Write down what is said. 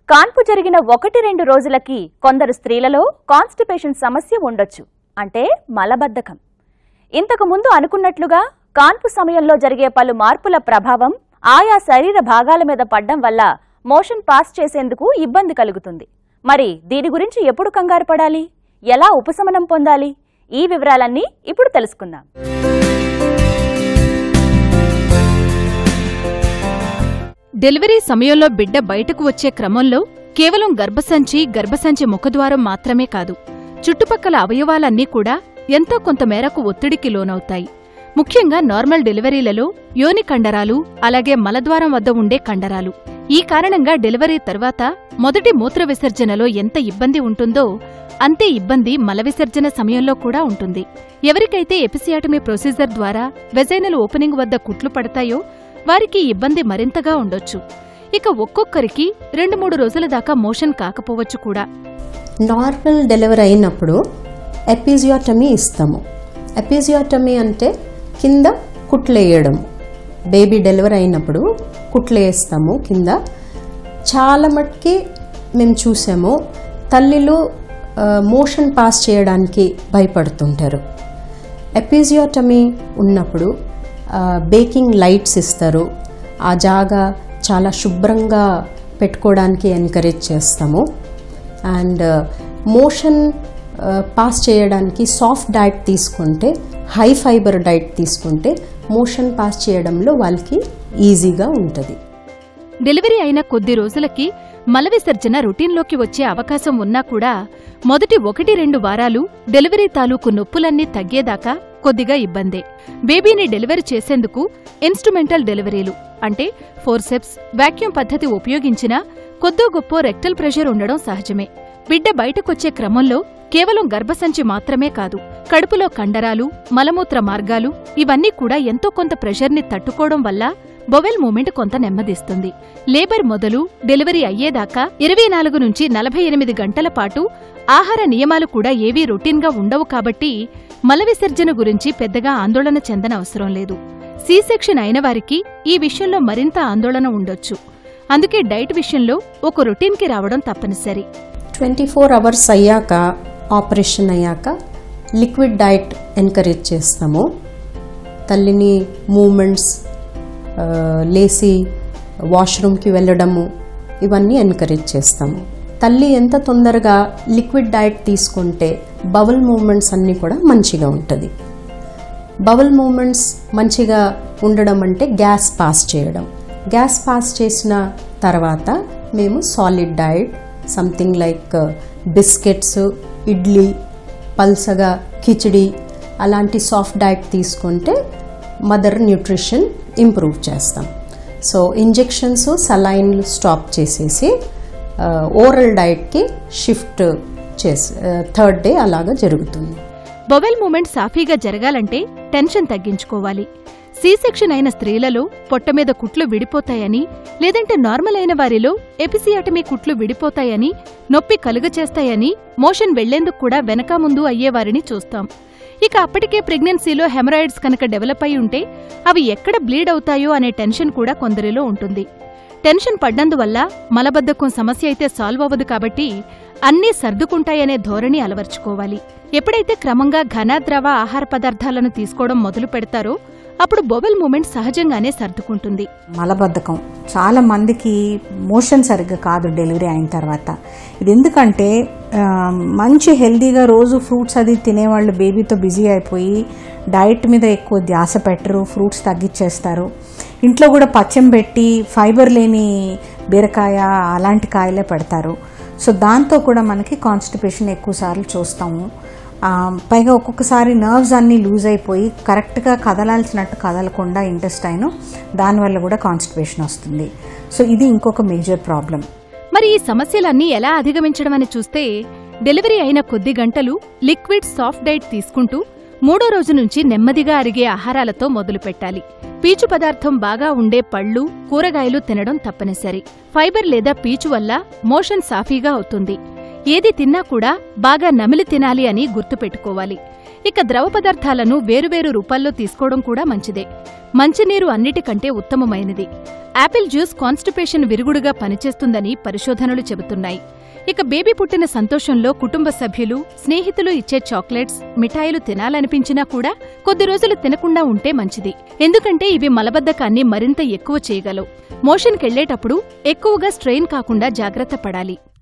కాన్పు జరిగిన 1-2 రోజులకి కొందరు స్త్రీలలో కాన్స్టిపేషన్ సమస్య ఉండొచ్చు. అంటే మలబద్ధకం. ఇంతకు ముందు అనుకున్నట్లుగా కాన్పు సమయంలో జరిగే పలు మార్పుల ప్రభావం ఆయా శరీర భాగాల మీద పడడం వల్ల మోషన్ పాస్ చేసేందుకు ఇబ్బంది కలుగుతుంది. మరి దీని గురించి ఎప్పుడు కంగారు పడాలి, ఎలా ఉపశమనం పొందాలి, ఈ వివరాలన్నీ ఇప్పుడు తెలుసుకుందాం. డెలివరీ సమయంలో బిడ్డ బయటకు వచ్చే క్రమంలో కేవలం గర్భసంచి ముఖద్వారం మాత్రమే కాదు, చుట్టుపక్కల అవయవాలన్నీ కూడా ఎంతో కొంతమేరకు ఒత్తిడికి లోనవుతాయి. ముఖ్యంగా నార్మల్ డెలివరీలలో యోని కండరాలు, అలాగే మలద్వారం వద్ద ఉండే కండరాలు. ఈ కారణంగా డెలివరీ తర్వాత మొదటి మూత్ర విసర్జనలో ఎంత ఇబ్బంది ఉంటుందో అంతే ఇబ్బంది మల విసర్జన సమయంలో కూడా ఉంటుంది. ఎవరికైతే ఎపిసియాటమీ ప్రొసీజర్ ద్వారా వెజైనల్ ఓపెనింగ్ వద్ద కుట్లు పడతాయో వారికి ఇబ్బంది మరింతగా ఉండొచ్చు. ఇక ఒక్కొక్కరికి 2-3 రోజుల దాకా మోషన్ కాకపోవచ్చు కూడా. నార్మల్ డెలివరీ అయినప్పుడు ఎపిసియాటమీ ఇస్తాము. ఎపిసియాటమీ అంటే కింద కుట్లేయడం. బేబీ డెలివరీ అయినప్పుడు కుట్లేస్తాము కింద. చాలా మట్టుకి మేము చూసాము, తల్లిలు మోషన్ పాస్ చేయడానికి భయపడుతుంటారు. ఎపిసియాటమీ ఉన్నప్పుడు బేకింగ్ లైట్స్ ఇస్తారు. ఆ జాగా చాలా శుభ్రంగా పెట్టుకోవడానికి ఎంకరేజ్ చేస్తాము. అండ్ మోషన్ పాస్ చేయడానికి సాఫ్ట్ డైట్ తీసుకుంటే, హై ఫైబర్ డైట్ తీసుకుంటే మోషన్ పాస్ చేయడంలో వాళ్ళకి ఈజీగా ఉంటుంది. డెలివరీ అయిన కొద్ది రోజులకి మల విసర్జన రొటీన్లోకి వచ్చే అవకాశం ఉన్నా కూడా మొదటి 1-2 వారాలు డెలివరీ తాలూకు నొప్పులన్నీ తగ్గేదాకా కొద్దిగా ఇబ్బందే. బేబీని డెలివరీ చేసేందుకు ఇన్స్ట్రుమెంటల్ డెలివరీలు అంటే ఫోర్సెప్స్, వాక్యూమ్ పద్ధతి ఉపయోగించినా కొద్దో గొప్పో రెక్టల్ ప్రెషర్ ఉండడం సహజమే. బిడ్డ బయటకొచ్చే క్రమంలో కేవలం గర్భసంచి మాత్రమే కాదు, కడుపులో కండరాలు, మలమూత్ర మార్గాలు ఇవన్నీ కూడా ఎంతో కొంత ప్రెషర్ని తట్టుకోవడం వల్ల బొవెల్ మూమెంట్ కొంత నెమ్మదిస్తుంది. లేబర్ మొదలు డెలివరీ అయ్యేదాకా 24 నుంచి 48 గంటల పాటు ఆహార నియమాలు కూడా ఏవీ రొటీన్గా ఉండవు. కాబట్టి మల విసర్జన గురించి పెద్దగా ఆందోళన చెందనవసరం లేదు. సి సెక్షన్ అయిన వారికి ఈ విషయంలో మరింత ఆందోళన ఉండొచ్చు. అందుకే డైట్ విషయంలో ఒక రొటీన్కి రావడం తప్పనిసరి. 24 అవర్స్ అయ్యాక, ఆపరేషన్ అయ్యాక లిక్విడ్ డైట్ ఎంకరేజ్ చేస్తాము. తల్లిని మూమెంట్స్, లేసి వాష్రూమ్కి వెళ్ళడము ఇవన్నీ ఎంకరేజ్ చేస్తాము. తల్లి ఎంత తొందరగా లిక్విడ్ డైట్ తీసుకుంటే బవల్ మూమెంట్స్ అన్నీ కూడా మంచిగా ఉంటుంది. బవల్ మూమెంట్స్ మంచిగా ఉండడం అంటే గ్యాస్ పాస్ చేయడం. గ్యాస్ పాస్ చేసిన తర్వాత మేము solid diet, something like biscuits, idli, పల్సగా కిచిడి అలాంటి సాఫ్ట్ డైట్ తీసుకుంటే మదర్ న్యూట్రిషన్ ఇంప్రూవ్ చేస్తాం. సో ఇంజెక్షన్స్, సలైన్లు స్టాప్ చేసేసి ఓరల్ డైట్కి షిఫ్ట్ చేసి 3rd డే అలాగా జరుగుతుంది. బొవెల్ మూమెంట్ సాఫీగా జరగాలంటే టెన్షన్ తగ్గించుకోవాలి. సి సెక్షన్ అయిన స్త్రీలలో పొట్ట మీద కుట్లు విడిపోతాయని, లేదంటే నార్మల్ అయిన వారిలో ఎపిసియాటమీ కుట్లు విడిపోతాయని, నొప్పి కలుగచేస్తాయని మోషన్ వెళ్లేందుకు కూడా వెనక ముందు అయ్యేవారిని చూస్తాం. ఇక అప్పటికే ప్రెగ్నెన్సీలో హెమరాయిడ్స్ కనుక డెవలప్ అయి ఉంటే అవి ఎక్కడ బ్లీడ్ అవుతాయో అనే టెన్షన్ కూడా కొందరిలో ఉంటుంది. టెన్షన్ పడ్డందువల్ల మలబద్ధకం సమస్య అయితే సాల్వ్ అవ్వదు. కాబట్టి అన్నీ సర్దుకుంటాయనే ధోరణి అలవర్చుకోవాలి. ఎప్పుడైతే క్రమంగా ఘన, ద్రవ ఆహార పదార్థాలను తీసుకోవడం మొదలు పెడతారో అప్పుడు బొవెల్ మూమెంట్ సహజంగానే సర్దుకుంటుంది. మలబద్ధకం చాలా మందికి మోషన్ సరిగ్గా కాదు డెలివరీ అయిన తర్వాత. ఇది ఎందుకంటే మంచి హెల్దీగా రోజు ఫ్రూట్స్ అది తినేవాళ్ళు బేబీతో బిజీ అయిపోయి డైట్ మీద ఎక్కువ ధ్యాస పెట్టరు, ఫ్రూట్స్ తగ్గించేస్తారు. ఇంట్లో కూడా పచ్చం పెట్టి ఫైబర్ లేని బీరకాయ అలాంటి కాయలే పెడతారు. సో దాంతో కూడా మనకి కాన్స్టిపేషన్ ఎక్కువసార్లు చూస్తాము. పైగా ఒక్కొక్కసారి నర్వ్స్ అన్నీ లూజ్ అయిపోయి కరెక్ట్గా కదలాల్సినట్టు కదలకుండా ఇంటెస్టైన్, దానివల్ల కూడా కాన్స్టిపేషన్ వస్తుంది. సో ఇది ఇంకొక మేజర్ ప్రాబ్లం. మరి ఈ సమస్యలన్నీ ఎలా అధిగమించడం అని చూస్తే డెలివరీ అయిన కొద్ది గంటలు లిక్విడ్ సాఫ్ట్ డైట్ తీసుకుంటూ 3వ రోజు నుంచి నెమ్మదిగా అరిగే ఆహారాలతో మొదలు పెట్టాలి. పీచు పదార్థం బాగా ఉండే పళ్ళు, కూరగాయలు తినడం తప్పనిసరి. ఫైబర్ లేదా పీచు వల్ల మోషన్ సాఫీగా అవుతుంది. ఏది తిన్నా కూడా బాగా నమిలి తినాలి అని గుర్తుపెట్టుకోవాలి. ఇక ద్రవ పదార్థాలను వేరువేరు రూపాల్లో తీసుకోవడం కూడా మంచిదే. మంచినీరు అన్నిటికంటే ఉత్తమమైనది. యాపిల్ జ్యూస్ కాన్స్టిపేషన్ విరుగుడుగా పనిచేస్తుందని పరిశోధనలు చెబుతున్నాయి. ఇక బేబీ పుట్టిన సంతోషంలో కుటుంబ సభ్యులు, స్నేహితులు ఇచ్చే చాక్లెట్స్, మిఠాయిలు తినాలనిపించినా కూడా కొద్ది రోజులు తినకుండా ఉంటే మంచిది. ఎందుకంటే ఇవి మలబద్ధకాన్ని మరింత ఎక్కువ చేయగలవు. మోషన్కెళ్లేటప్పుడు ఎక్కువగా స్ట్రెయిన్ కాకుండా జాగ్రత్త పడాలి.